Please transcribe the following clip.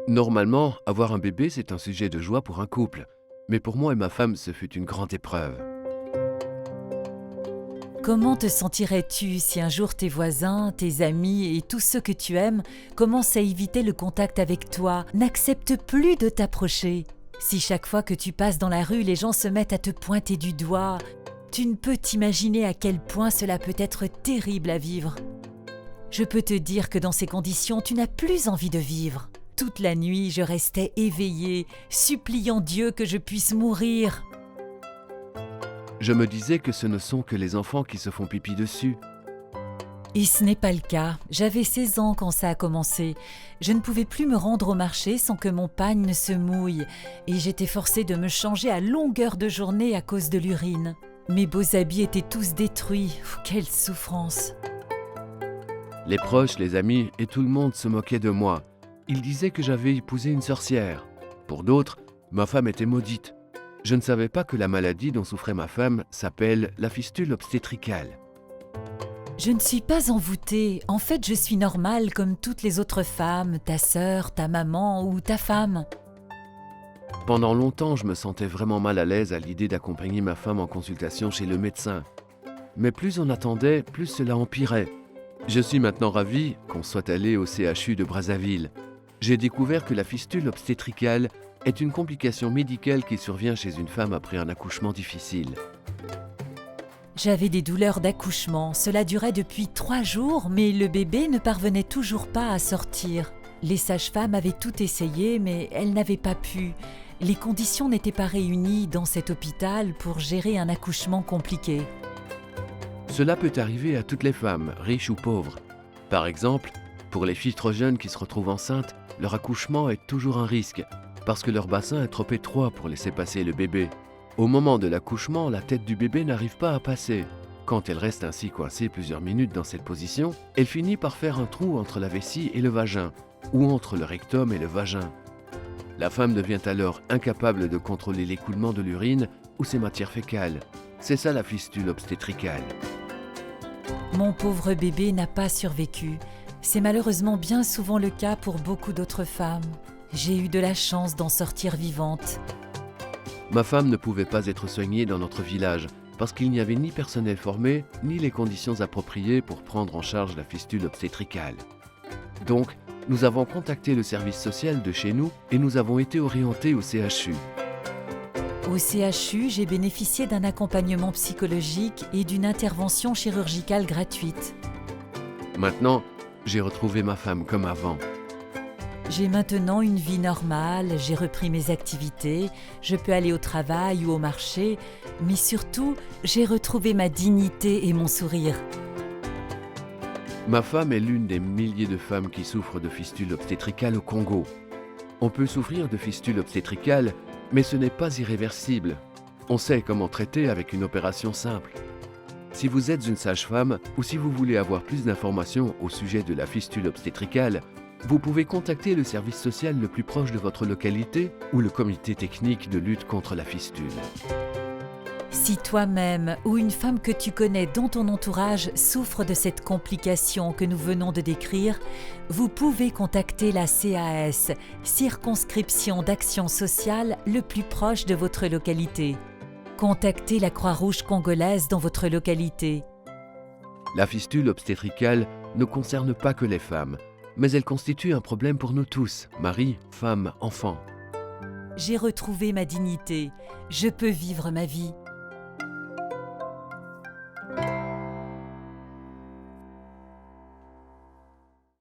Normalement, avoir un bébé, c'est un sujet de joie pour un couple. Mais pour moi et ma femme, ce fut une grande épreuve. Comment te sentirais-tu si un jour tes voisins, tes amis et tous ceux que tu aimes commencent à éviter le contact avec toi, n'acceptent plus de t'approcher? Si chaque fois que tu passes dans la rue, les gens se mettent à te pointer du doigt, tu ne peux t'imaginer à quel point cela peut être terrible à vivre. Je peux te dire que dans ces conditions, tu n'as plus envie de vivre. Toute la nuit, je restais éveillée, suppliant Dieu que je puisse mourir. Je me disais que ce ne sont que les enfants qui se font pipi dessus. Et ce n'est pas le cas. J'avais 16 ans quand ça a commencé. Je ne pouvais plus me rendre au marché sans que mon pagne ne se mouille et j'étais forcée de me changer à longueur de journée à cause de l'urine. Mes beaux habits étaient tous détruits. Quelle souffrance! Les proches, les amis et tout le monde se moquaient de moi. Ils disaient que j'avais épousé une sorcière. Pour d'autres, ma femme était maudite. Je ne savais pas que la maladie dont souffrait ma femme s'appelle la fistule obstétricale. Je ne suis pas envoûtée. En fait, je suis normale comme toutes les autres femmes, ta sœur, ta maman ou ta femme. Pendant longtemps, je me sentais vraiment mal à l'aise à l'idée d'accompagner ma femme en consultation chez le médecin. Mais plus on attendait, plus cela empirait. Je suis maintenant ravi qu'on soit allé au CHU de Brazzaville. J'ai découvert que la fistule obstétricale est une complication médicale qui survient chez une femme après un accouchement difficile. J'avais des douleurs d'accouchement. Cela durait depuis 3 jours, mais le bébé ne parvenait toujours pas à sortir. Les sages-femmes avaient tout essayé, mais elles n'avaient pas pu. Les conditions n'étaient pas réunies dans cet hôpital pour gérer un accouchement compliqué. Cela peut arriver à toutes les femmes, riches ou pauvres. Par exemple, pour les filles trop jeunes qui se retrouvent enceintes, leur accouchement est toujours un risque, parce que leur bassin est trop étroit pour laisser passer le bébé. Au moment de l'accouchement, la tête du bébé n'arrive pas à passer. Quand elle reste ainsi coincée plusieurs minutes dans cette position, elle finit par faire un trou entre la vessie et le vagin, ou entre le rectum et le vagin. La femme devient alors incapable de contrôler l'écoulement de l'urine ou ses matières fécales. C'est ça la fistule obstétricale. Mon pauvre bébé n'a pas survécu. C'est malheureusement bien souvent le cas pour beaucoup d'autres femmes. J'ai eu de la chance d'en sortir vivante. Ma femme ne pouvait pas être soignée dans notre village parce qu'il n'y avait ni personnel formé, ni les conditions appropriées pour prendre en charge la fistule obstétricale. Donc, nous avons contacté le service social de chez nous et nous avons été orientés au CHU. Au CHU, j'ai bénéficié d'un accompagnement psychologique et d'une intervention chirurgicale gratuite. Maintenant, j'ai retrouvé ma femme comme avant. J'ai maintenant une vie normale, j'ai repris mes activités, je peux aller au travail ou au marché, mais surtout, j'ai retrouvé ma dignité et mon sourire. Ma femme est l'une des milliers de femmes qui souffrent de fistule obstétricale au Congo. On peut souffrir de fistule obstétricale, mais ce n'est pas irréversible. On sait comment traiter avec une opération simple. Si vous êtes une sage-femme ou si vous voulez avoir plus d'informations au sujet de la fistule obstétricale, vous pouvez contacter le service social le plus proche de votre localité ou le comité technique de lutte contre la fistule. Si toi-même ou une femme que tu connais dont ton entourage souffre de cette complication que nous venons de décrire, vous pouvez contacter la CAS, Circonscription d'Action Sociale, le plus proche de votre localité. Contactez la Croix-Rouge congolaise dans votre localité. La fistule obstétricale ne concerne pas que les femmes, mais elle constitue un problème pour nous tous, mari, femme, enfants. J'ai retrouvé ma dignité. Je peux vivre ma vie.